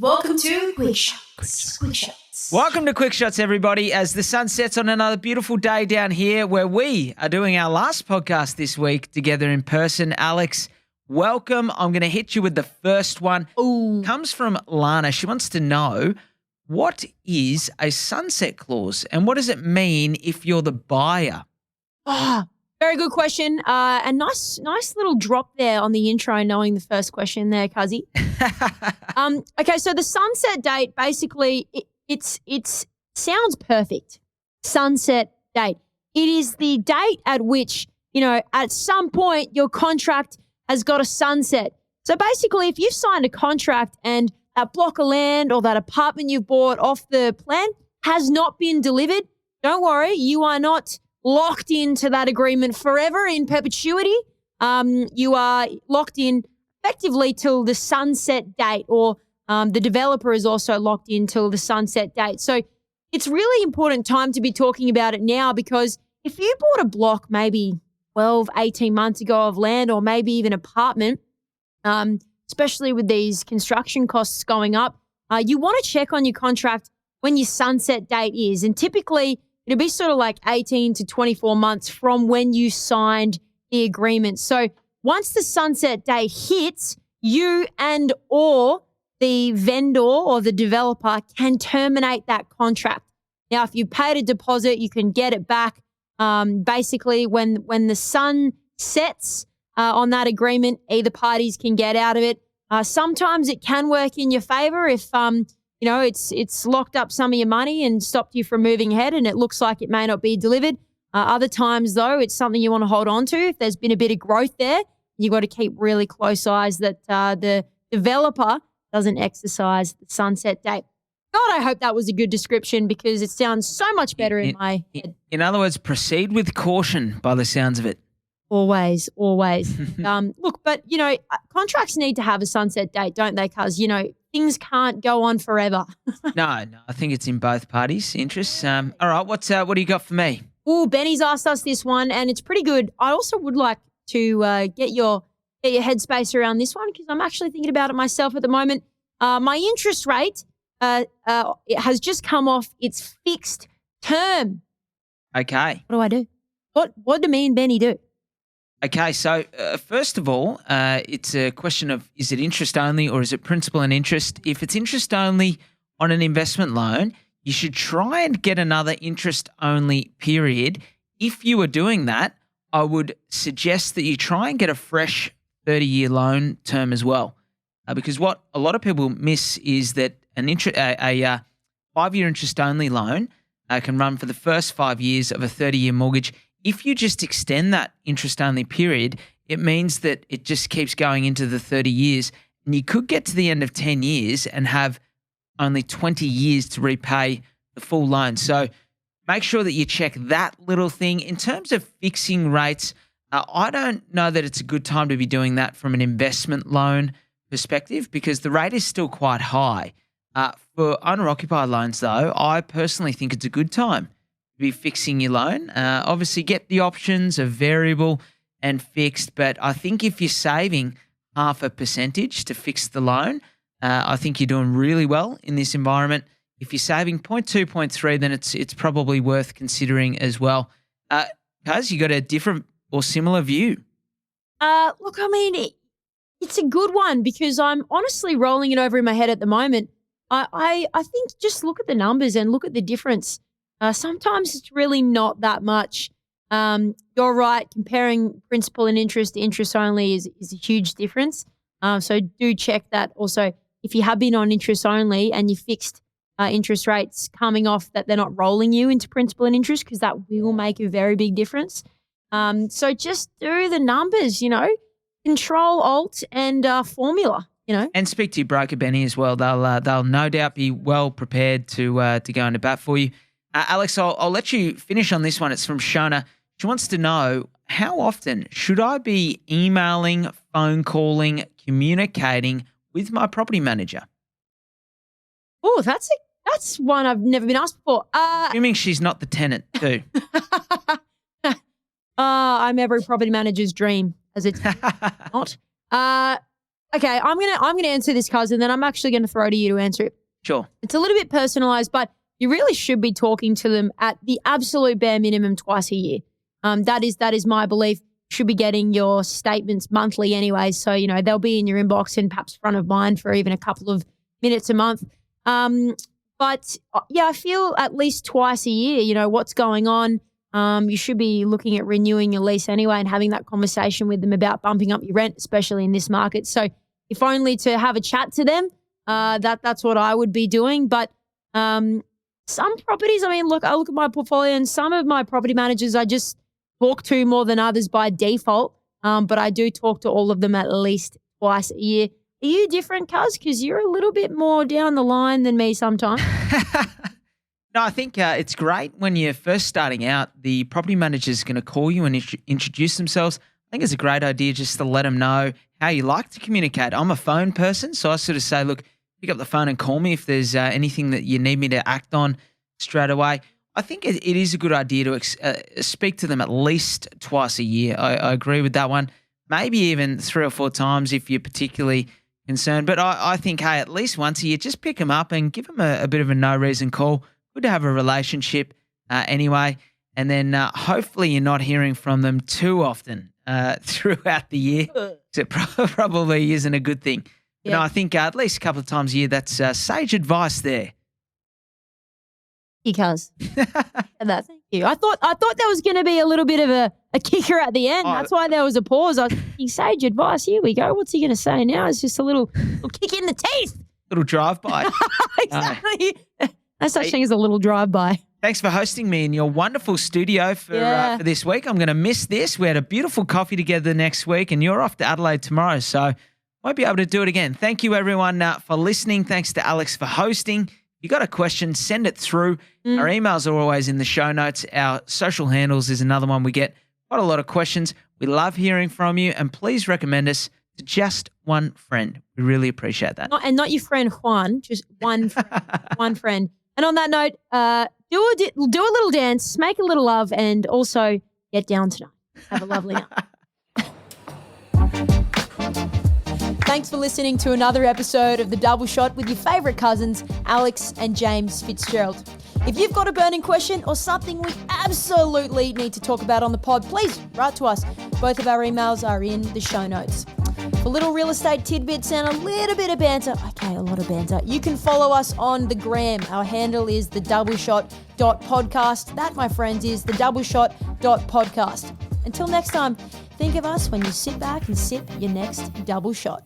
Welcome to Quickshots. Quickshots. Welcome to Quickshots, everybody, as the sun sets on another beautiful day down here where we are doing our last podcast this week together in person. Alex, welcome. I'm going to hit you with the first one. Ooh. Comes from Lana. She wants to know, what is a sunset clause and what does it mean if you're the buyer? Ah, very good question. A nice little drop there on the intro, knowing the first question there, Cuzzy. Okay, so the sunset date, basically, it sounds perfect. Sunset date. It is the date at which, at some point your contract has got a sunset. So basically, if you've signed a contract and that block of land or that apartment you've bought off the plan has not been delivered, don't worry, you are not locked into that agreement forever in perpetuity. You are locked in effectively till the sunset date, or the developer is also locked in till the sunset date. So it's really important time to be talking about it now, because if you bought a block maybe 12, 18 months ago of land, or maybe even apartment, especially with these construction costs going up, you want to check on your contract when your sunset date is. And typically it'll be sort of like 18 to 24 months from when you signed the agreement. So once the sunset date hits, you and or the vendor or the developer can terminate that contract. Now, if you paid a deposit, you can get it back. Basically, when the sun sets on that agreement, either parties can get out of it. Sometimes it can work in your favor if it's locked up some of your money and stopped you from moving ahead, and it looks like it may not be delivered. Other times, though, it's something you want to hold on to. If there's been a bit of growth there, you've got to keep really close eyes that the developer doesn't exercise the sunset date. God, I hope that was a good description, because it sounds so much better in my head. In other words, proceed with caution by the sounds of it. Always. Look, but, contracts need to have a sunset date, don't they? Because, things can't go on forever. No, I think it's in both parties' interests. All right, what do you got for me? Oh, Benny's asked us this one, and it's pretty good. I also would like to get your headspace around this one, because I'm actually thinking about it myself at the moment. My interest rate it has just come off its fixed term. Okay. What do I do? What do me and Benny do? Okay, so first of all, it's a question of, is it interest only or is it principal and interest? If it's interest only on an investment loan, you should try and get another interest only period. If you are doing that, I would suggest that you try and get a fresh 30-year loan term as well. Because what a lot of people miss is that a 5-year interest only loan can run for the first 5 years of a 30-year mortgage. If you just extend that interest-only period, it means that it just keeps going into the 30 years, and you could get to the end of 10 years and have only 20 years to repay the full loan. So make sure that you check that little thing. In terms of fixing rates, I don't know that it's a good time to be doing that from an investment loan perspective, because the rate is still quite high. For owner-occupied loans, though, I personally think it's a good time be fixing your loan. Obviously, get the options of variable and fixed, but I think if you're saving 0.5% to fix the loan, I think you're doing really well in this environment. If you're saving 0.2, 0.3, then it's probably worth considering as well. Kaz, you got a different or similar view? Look, I mean, it's a good one, because I'm honestly rolling it over in my head at the moment. I think just look at the numbers and look at the difference. Sometimes it's really not that much. You're right, comparing principal and interest to interest only is a huge difference. So do check that. Also, if you have been on interest only and you fixed interest rates coming off, that they're not rolling you into principal and interest, because that will make a very big difference. So just do the numbers, Control, Alt, and formula. And speak to your broker, Benny, as well. They'll no doubt be well prepared to go into bat for you. Alex, I'll let you finish on this one. It's from Shona. She wants to know, how often should I be emailing, phone calling, communicating with my property manager? Oh, that's one I've never been asked before. Assuming she's not the tenant too. I'm every property manager's dream, as it's not. Okay, I'm gonna answer this, cousin. Then I'm actually gonna throw to you to answer it. Sure. It's a little bit personalized, but you really should be talking to them at the absolute bare minimum twice a year. That is my belief. You should be getting your statements monthly anyway, so they'll be in your inbox and perhaps front of mind for even a couple of minutes a month. But I feel at least twice a year. What's going on? You should be looking at renewing your lease anyway and having that conversation with them about bumping up your rent, especially in this market. So if only to have a chat to them, that's what I would be doing. But some properties, I look at my portfolio and some of my property managers I just talk to more than others by default. But I do talk to all of them at least twice a year. Are you different, cuz? Because you're a little bit more down the line than me sometimes. No, I think it's great when you're first starting out. The property manager is going to call you and introduce themselves. I think it's a great idea just to let them know how you like to communicate. I'm a phone person, so I sort of say, look, pick up the phone and call me if there's anything that you need me to act on straight away. I think it is a good idea to speak to them at least twice a year. I agree with that one. Maybe even 3 or 4 times if you're particularly concerned. But I think, hey, at least once a year, just pick them up and give them a bit of a no-reason call. Good to have a relationship anyway. And then hopefully you're not hearing from them too often throughout the year. So it probably isn't a good thing. But no, I think at least a couple of times a year, that's sage advice there. Because thank you. I thought there was going to be a little bit of a kicker at the end. That's why there was a pause. I was thinking, sage advice. Here we go. What's he going to say now? It's just a little kick in the teeth. Little drive-by. Exactly. No such thing as a little drive-by. Thanks for hosting me in your wonderful studio for this week. I'm going to miss this. We had a beautiful coffee together next week, and you're off to Adelaide tomorrow, so won't be able to do it again. Thank you, everyone, for listening. Thanks to Alex for hosting. You got a question, send it through. Our emails are always in the show notes. Our social handles is another one. We get quite a lot of questions. We love hearing from you, and please recommend us to just one friend. We really appreciate that. Not your friend Juan, just one friend. One friend. And on that note, do a little dance, make a little love, and also get down tonight. Have a lovely night. Thanks for listening to another episode of The Double Shot with your favourite cousins, Alex and James Fitzgerald. If you've got a burning question or something we absolutely need to talk about on the pod, please write to us. Both of our emails are in the show notes. For little real estate tidbits and a little bit of banter, a lot of banter, you can follow us on the gram. Our handle is thedoubleshot.podcast. That, my friends, is thedoubleshot.podcast. Until next time, think of us when you sit back and sip your next double shot.